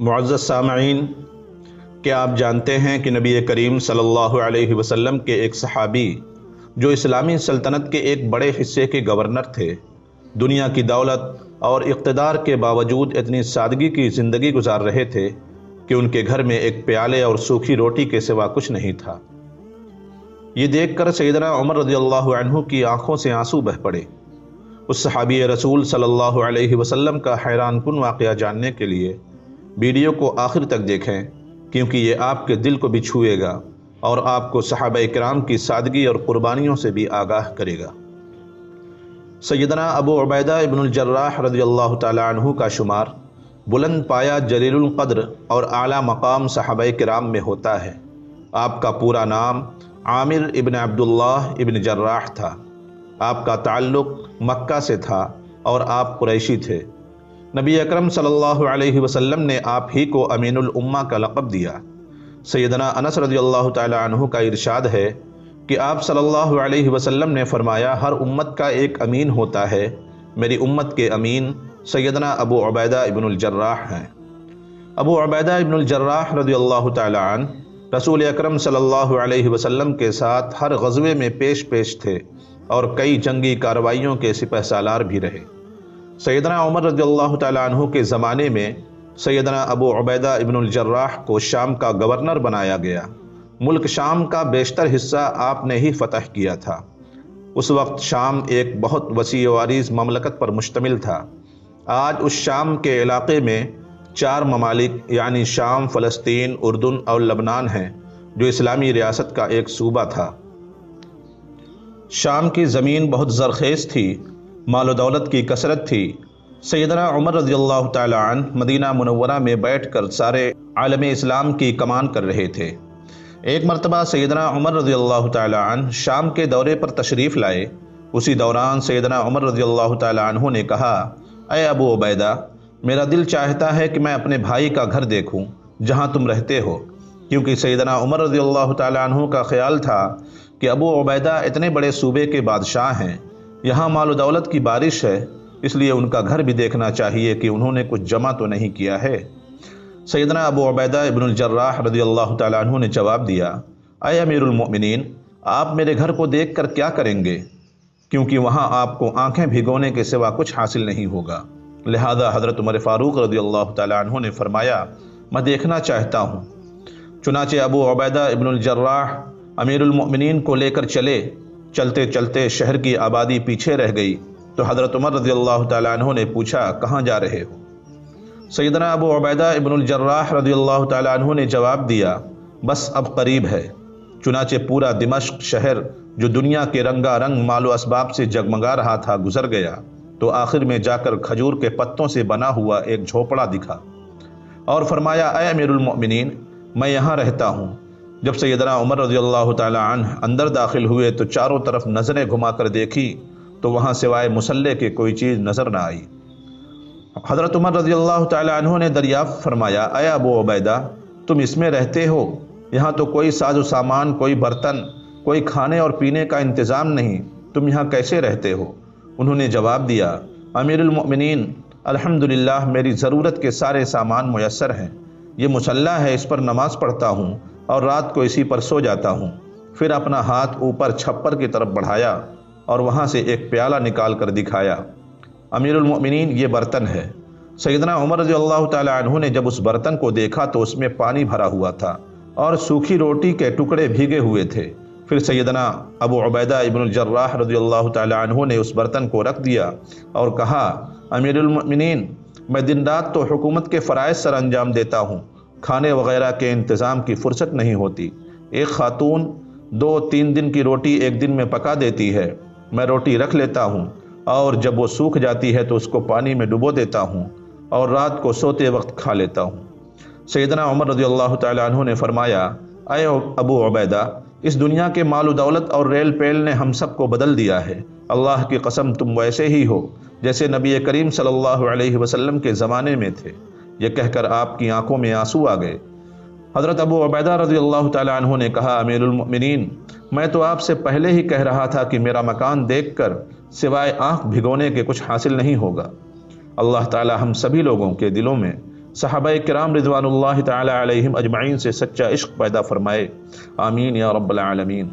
معزز سامعین، کیا آپ جانتے ہیں کہ نبی کریم صلی اللہ علیہ وسلم کے ایک صحابی جو اسلامی سلطنت کے ایک بڑے حصے کے گورنر تھے، دنیا کی دولت اور اقتدار کے باوجود اتنی سادگی کی زندگی گزار رہے تھے کہ ان کے گھر میں ایک پیالے اور سوکھی روٹی کے سوا کچھ نہیں تھا۔ یہ دیکھ کر سیدنا عمر رضی اللہ عنہ کی آنکھوں سے آنسو بہہ پڑے۔ اس صحابی رسول صلی اللہ علیہ وسلم کا حیران کن واقعہ جاننے کے لیے ویڈیو کو آخر تک دیکھیں، کیونکہ یہ آپ کے دل کو بھی چھوئے گا اور آپ کو صحابہ کرام کی سادگی اور قربانیوں سے بھی آگاہ کرے گا۔ سیدنا ابو عبیدہ ابن الجراح رضی اللہ تعالی عنہ کا شمار بلند پایا، جلیل القدر اور اعلیٰ مقام صحابہ کرام میں ہوتا ہے۔ آپ کا پورا نام عامر ابن عبداللہ ابن جراح تھا۔ آپ کا تعلق مکہ سے تھا اور آپ قریشی تھے۔ نبی اکرم صلی اللہ علیہ وسلم نے آپ ہی کو امین الامہ کا لقب دیا۔ سیدنا انس رضی اللہ تعالی عنہ کا ارشاد ہے کہ آپ صلی اللہ علیہ وسلم نے فرمایا، ہر امت کا ایک امین ہوتا ہے، میری امت کے امین سیدنا ابو عبیدہ ابن الجراح ہیں۔ ابو عبیدہ ابن الجراح رضی اللہ تعالی عنہ رسول اکرم صلی اللہ علیہ وسلم کے ساتھ ہر غزوے میں پیش تھے اور کئی جنگی کارروائیوں کے سپہ سالار بھی رہے۔ سیدنا عمر رضی اللہ تعالی عنہ کے زمانے میں سیدنا ابو عبیدہ ابن الجراح کو شام کا گورنر بنایا گیا۔ ملک شام کا بیشتر حصہ آپ نے ہی فتح کیا تھا۔ اس وقت شام ایک بہت وسیع و عریض مملکت پر مشتمل تھا۔ آج اس شام کے علاقے میں 4 ممالک یعنی شام، فلسطین، اردن اور لبنان ہیں، جو اسلامی ریاست کا ایک صوبہ تھا۔ شام کی زمین بہت زرخیز تھی، مال و دولت کی کثرت تھی۔ سیدنا عمر رضی اللہ تعالی عنہ مدینہ منورہ میں بیٹھ کر سارے عالم اسلام کی کمان کر رہے تھے۔ ایک مرتبہ سیدنا عمر رضی اللہ تعالی عنہ شام کے دورے پر تشریف لائے۔ اسی دوران سیدنا عمر رضی اللہ تعالی عنہ نے کہا، اے ابو عبیدہ، میرا دل چاہتا ہے کہ میں اپنے بھائی کا گھر دیکھوں جہاں تم رہتے ہو، کیونکہ سیدنا عمر رضی اللہ تعالی عنہ کا خیال تھا کہ ابو عبیدہ اتنے بڑے صوبے کے بادشاہ ہیں، یہاں مال و دولت کی بارش ہے، اس لیے ان کا گھر بھی دیکھنا چاہیے کہ انہوں نے کچھ جمع تو نہیں کیا ہے۔ سیدنا ابو عبیدہ ابن الجراح رضی اللہ تعالیٰ عنہ نے جواب دیا، اے امیر المؤمنین، آپ میرے گھر کو دیکھ کر کیا کریں گے، کیونکہ وہاں آپ کو آنکھیں بھگونے کے سوا کچھ حاصل نہیں ہوگا۔ لہذا حضرت عمر فاروق رضی اللہ تعالیٰ عنہ نے فرمایا، میں دیکھنا چاہتا ہوں۔ چنانچہ ابو عبیدہ ابن الجراح امیر المؤمنین کو لے کر چلے۔ چلتے چلتے شہر کی آبادی پیچھے رہ گئی تو حضرت عمر رضی اللہ تعالیٰ عنہ نے پوچھا، کہاں جا رہے ہو؟ سیدنا ابو عبیدہ ابن الجراح رضی اللہ تعالیٰ عنہ نے جواب دیا، بس اب قریب ہے۔ چنانچہ پورا دمشق شہر جو دنیا کے رنگا رنگ مال و اسباب سے جگمگا رہا تھا گزر گیا، تو آخر میں جا کر کھجور کے پتوں سے بنا ہوا ایک جھوپڑا دکھا اور فرمایا، اے امیر المؤمنین، میں یہاں رہتا ہوں۔ جب سیدنا عمر رضی اللہ تعالی عنہ اندر داخل ہوئے تو چاروں طرف نظریں گھما کر دیکھی تو وہاں سوائے مصلے کے کوئی چیز نظر نہ آئی۔ حضرت عمر رضی اللہ تعالی عنہ نے دریافت فرمایا، اے ابو عبیدہ، تم اس میں رہتے ہو؟ یہاں تو کوئی ساز و سامان، کوئی برتن، کوئی کھانے اور پینے کا انتظام نہیں، تم یہاں کیسے رہتے ہو؟ انہوں نے جواب دیا، امیر المؤمنین، الحمدللہ میری ضرورت کے سارے سامان میسر ہیں۔ یہ مصلی ہے، اس پر نماز پڑھتا ہوں اور رات کو اسی پر سو جاتا ہوں۔ پھر اپنا ہاتھ اوپر چھپر کی طرف بڑھایا اور وہاں سے ایک پیالہ نکال کر دکھایا، امیر المؤمنین، یہ برتن ہے۔ سیدنا عمر رضی اللہ تعالی عنہ نے جب اس برتن کو دیکھا تو اس میں پانی بھرا ہوا تھا اور سوکھی روٹی کے ٹکڑے بھیگے ہوئے تھے۔ پھر سیدنا ابو عبیدہ ابن الجراح رضی اللہ تعالی عنہ نے اس برتن کو رکھ دیا اور کہا، امیر المؤمنین، میں دن رات تو حکومت کے فرائض سر انجام دیتا ہوں، کھانے وغیرہ کے انتظام کی فرصت نہیں ہوتی۔ ایک خاتون 2-3 دن کی روٹی ایک دن میں پکا دیتی ہے، میں روٹی رکھ لیتا ہوں اور جب وہ سوکھ جاتی ہے تو اس کو پانی میں ڈبو دیتا ہوں اور رات کو سوتے وقت کھا لیتا ہوں۔ سیدنا عمر رضی اللہ تعالیٰ عنہ نے فرمایا، اے ابو عبیدہ، اس دنیا کے مال و دولت اور ریل پیل نے ہم سب کو بدل دیا ہے۔ اللہ کی قسم تم ویسے ہی ہو جیسے نبی کریم صلی اللہ علیہ وسلم کے زمانے میں تھے۔ یہ کہہ کر آپ کی آنکھوں میں آنسو آ گئے۔ حضرت ابو عبیدہ رضی اللہ تعالیٰ عنہ نے کہا، امیر المؤمنین، میں تو آپ سے پہلے ہی کہہ رہا تھا کہ میرا مکان دیکھ کر سوائے آنکھ بھگونے کے کچھ حاصل نہیں ہوگا۔ اللہ تعالیٰ ہم سبھی لوگوں کے دلوں میں صحابہ کرام رضوان اللہ تعالی علیہم اجمعین سے سچا عشق پیدا فرمائے، آمین یا رب العالمین۔